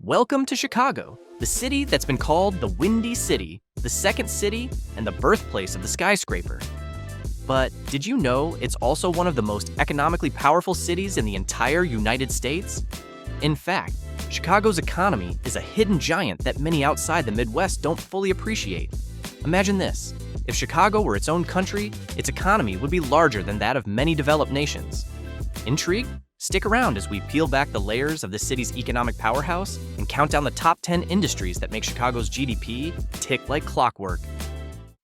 Welcome to Chicago, the city that's been called the Windy City, the second city, and the birthplace of the skyscraper. But did you know it's also one of the most economically powerful cities in the entire United States? In fact, Chicago's economy is a hidden giant that many outside the Midwest don't fully appreciate. Imagine this. If Chicago were its own country, its economy would be larger than that of many developed nations. Intrigued? Stick around as we peel back the layers of the city's economic powerhouse and count down the top 10 industries that make Chicago's GDP tick like clockwork.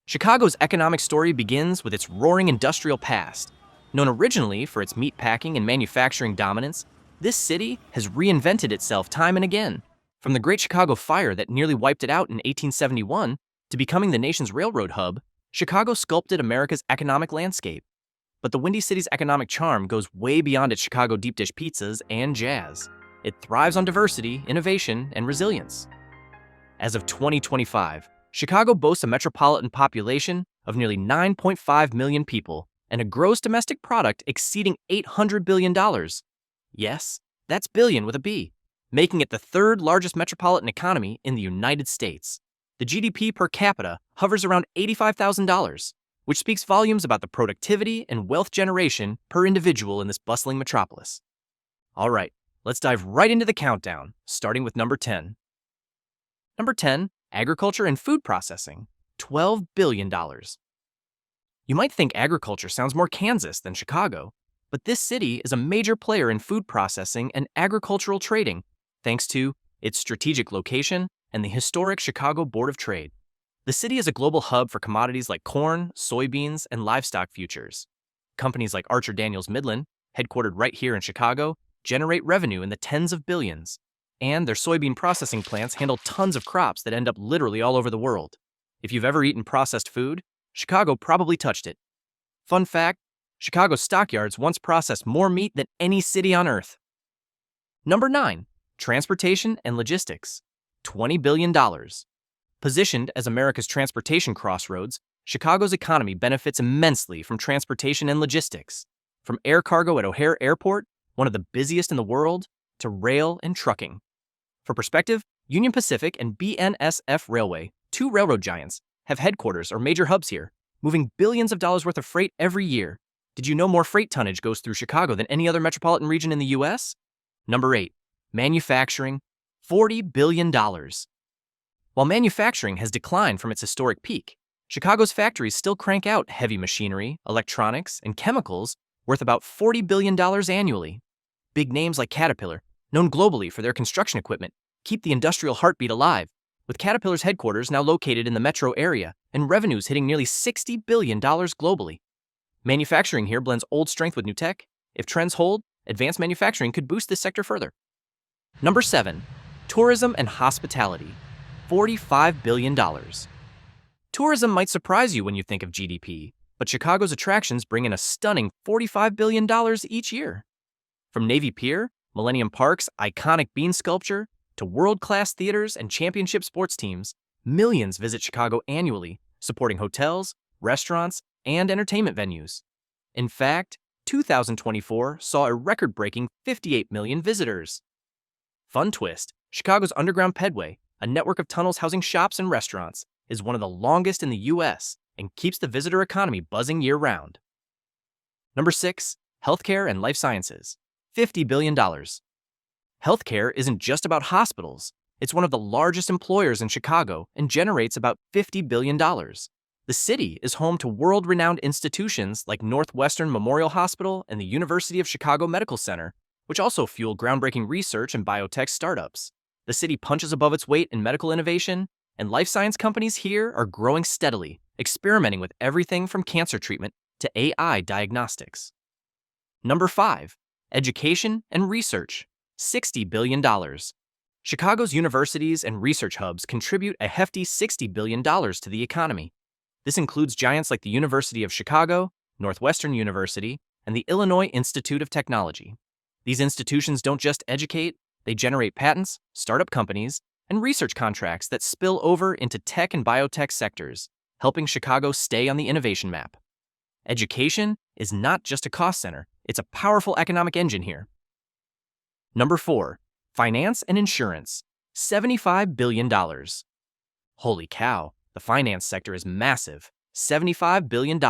Chicago's economic story begins with its roaring industrial past. Known originally for its meatpacking and manufacturing dominance, this city has reinvented itself time and again. From the Great Chicago Fire that nearly wiped it out in 1871 to becoming the nation's railroad hub, Chicago sculpted America's economic landscape. But the Windy City's economic charm goes way beyond its Chicago deep dish pizzas and jazz. It thrives on diversity, innovation, and resilience. As of 2025, Chicago boasts a metropolitan population of nearly 9.5 million people and a gross domestic product exceeding $800 billion. Yes, that's billion with a B, making it the third largest metropolitan economy in the United States. The GDP per capita hovers around $85,000. Which speaks volumes about the productivity and wealth generation per individual in this bustling metropolis. All right, let's dive right into the countdown, starting with number 10. Number 10, agriculture and food processing, $12 billion. You might think agriculture sounds more Kansas than Chicago, but this city is a major player in food processing and agricultural trading, thanks to its strategic location and the historic Chicago Board of Trade. The city is a global hub for commodities like corn, soybeans, and livestock futures. Companies like Archer Daniels Midland, headquartered right here in Chicago, generate revenue in the tens of billions. And their soybean processing plants handle tons of crops that end up literally all over the world. If you've ever eaten processed food, Chicago probably touched it. Fun fact, Chicago's stockyards once processed more meat than any city on Earth. Number 9, transportation and logistics, $20 billion. Positioned as America's transportation crossroads, Chicago's economy benefits immensely from transportation and logistics. From air cargo at O'Hare Airport, one of the busiest in the world, to rail and trucking. For perspective, Union Pacific and BNSF Railway, two railroad giants, have headquarters or major hubs here, moving billions of dollars worth of freight every year. Did you know more freight tonnage goes through Chicago than any other metropolitan region in the U.S.? Number 8, manufacturing, $40 billion. While manufacturing has declined from its historic peak, Chicago's factories still crank out heavy machinery, electronics, and chemicals worth about $40 billion annually. Big names like Caterpillar, known globally for their construction equipment, keep the industrial heartbeat alive, with Caterpillar's headquarters now located in the metro area and revenues hitting nearly $60 billion globally. Manufacturing here blends old strength with new tech. If trends hold, advanced manufacturing could boost this sector further. Number 7, tourism and hospitality. $45 billion. Tourism might surprise you when you think of GDP, but Chicago's attractions bring in a stunning $45 billion each year. From Navy Pier, Millennium Park's iconic bean sculpture, to world-class theaters and championship sports teams, millions visit Chicago annually, supporting hotels, restaurants, and entertainment venues. In fact, 2024 saw a record-breaking 58 million visitors. Fun twist, Chicago's Underground Pedway, a network of tunnels housing shops and restaurants, is one of the longest in the U.S. and keeps the visitor economy buzzing year-round. Number 6, healthcare and life sciences, $50 billion. Healthcare isn't just about hospitals. It's one of the largest employers in Chicago and generates about $50 billion. The city is home to world-renowned institutions like Northwestern Memorial Hospital and the University of Chicago Medical Center, which also fuel groundbreaking research and biotech startups. The city punches above its weight in medical innovation, and life science companies here are growing steadily, experimenting with everything from cancer treatment to AI diagnostics. Number 5, education and research, $60 billion. Chicago's universities and research hubs contribute a hefty $60 billion to the economy. This includes giants like the University of Chicago, Northwestern University, and the Illinois Institute of Technology. These institutions don't just educate, they generate patents, startup companies, and research contracts that spill over into tech and biotech sectors, helping Chicago stay on the innovation map. Education is not just a cost center, it's a powerful economic engine here. Number 4, finance and insurance, $75 billion. Holy cow, the finance sector is massive, $75 billion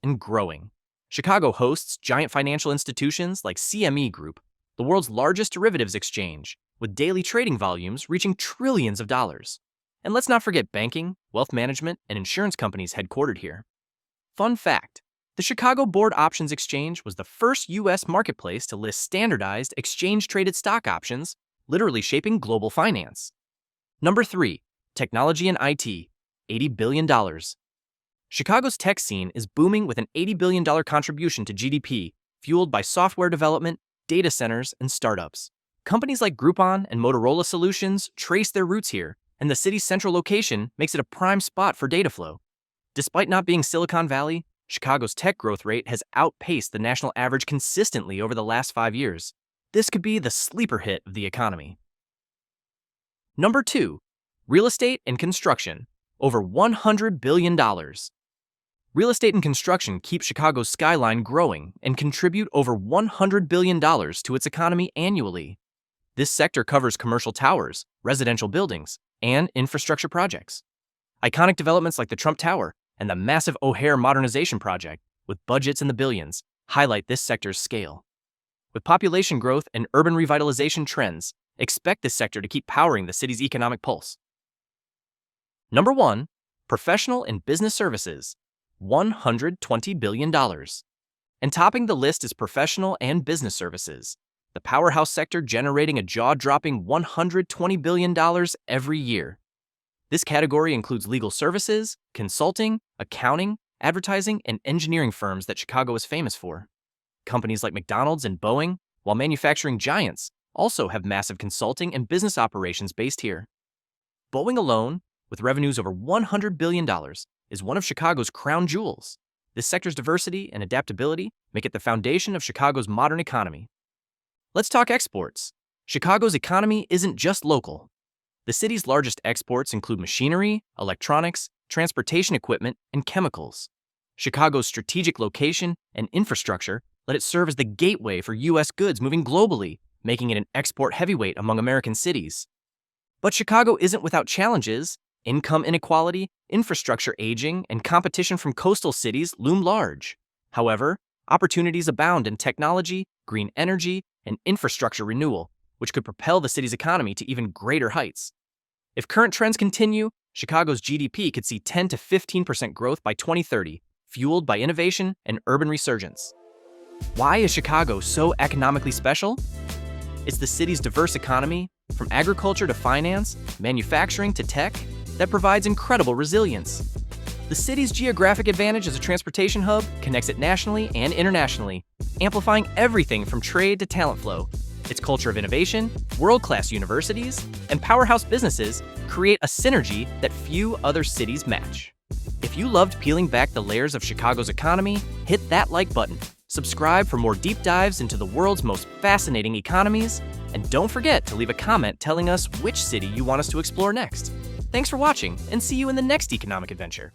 and growing. Chicago hosts giant financial institutions like CME Group, the world's largest derivatives exchange, with daily trading volumes reaching trillions of dollars. And let's not forget banking, wealth management, and insurance companies headquartered here. Fun fact, the Chicago Board Options Exchange was the first U.S. marketplace to list standardized exchange-traded stock options, literally shaping global finance. Number 3, technology and IT, $80 billion. Chicago's tech scene is booming with an $80 billion contribution to GDP, fueled by software development, data centers, and startups. Companies like Groupon and Motorola Solutions trace their roots here, and the city's central location makes it a prime spot for data flow. Despite not being Silicon Valley, Chicago's tech growth rate has outpaced the national average consistently over the last 5 years. This could be the sleeper hit of the economy. Number 2, real estate and construction, over $100 billion. Real estate and construction keep Chicago's skyline growing and contribute over $100 billion to its economy annually. This sector covers commercial towers, residential buildings, and infrastructure projects. Iconic developments like the Trump Tower and the massive O'Hare modernization project, with budgets in the billions, highlight this sector's scale. With population growth and urban revitalization trends, expect this sector to keep powering the city's economic pulse. Number 1, professional and business services, $120 billion. And topping the list is professional and business services, the powerhouse sector generating a jaw-dropping $120 billion every year. This category includes legal services, consulting, accounting, advertising, and engineering firms that Chicago is famous for. Companies like McDonald's and Boeing, while manufacturing giants, also have massive consulting and business operations based here. Boeing alone, with revenues over $100 billion, is one of Chicago's crown jewels. This sector's diversity and adaptability make it the foundation of Chicago's modern economy. Let's talk exports. Chicago's economy isn't just local. The city's largest exports include machinery, electronics, transportation equipment, and chemicals. Chicago's strategic location and infrastructure let it serve as the gateway for U.S. goods moving globally, making it an export heavyweight among American cities. But Chicago isn't without challenges. Income inequality, infrastructure aging, and competition from coastal cities loom large. However, opportunities abound in technology, green energy, and infrastructure renewal, which could propel the city's economy to even greater heights. If current trends continue, Chicago's GDP could see 10 to 15% growth by 2030, fueled by innovation and urban resurgence. Why is Chicago so economically special? It's the city's diverse economy, from agriculture to finance, manufacturing to tech, that provides incredible resilience. The city's geographic advantage as a transportation hub connects it nationally and internationally, amplifying everything from trade to talent flow. Its culture of innovation, world-class universities, and powerhouse businesses create a synergy that few other cities match. If you loved peeling back the layers of Chicago's economy, hit that like button, subscribe for more deep dives into the world's most fascinating economies, and don't forget to leave a comment telling us which city you want us to explore next. Thanks for watching, and see you in the next economic adventure.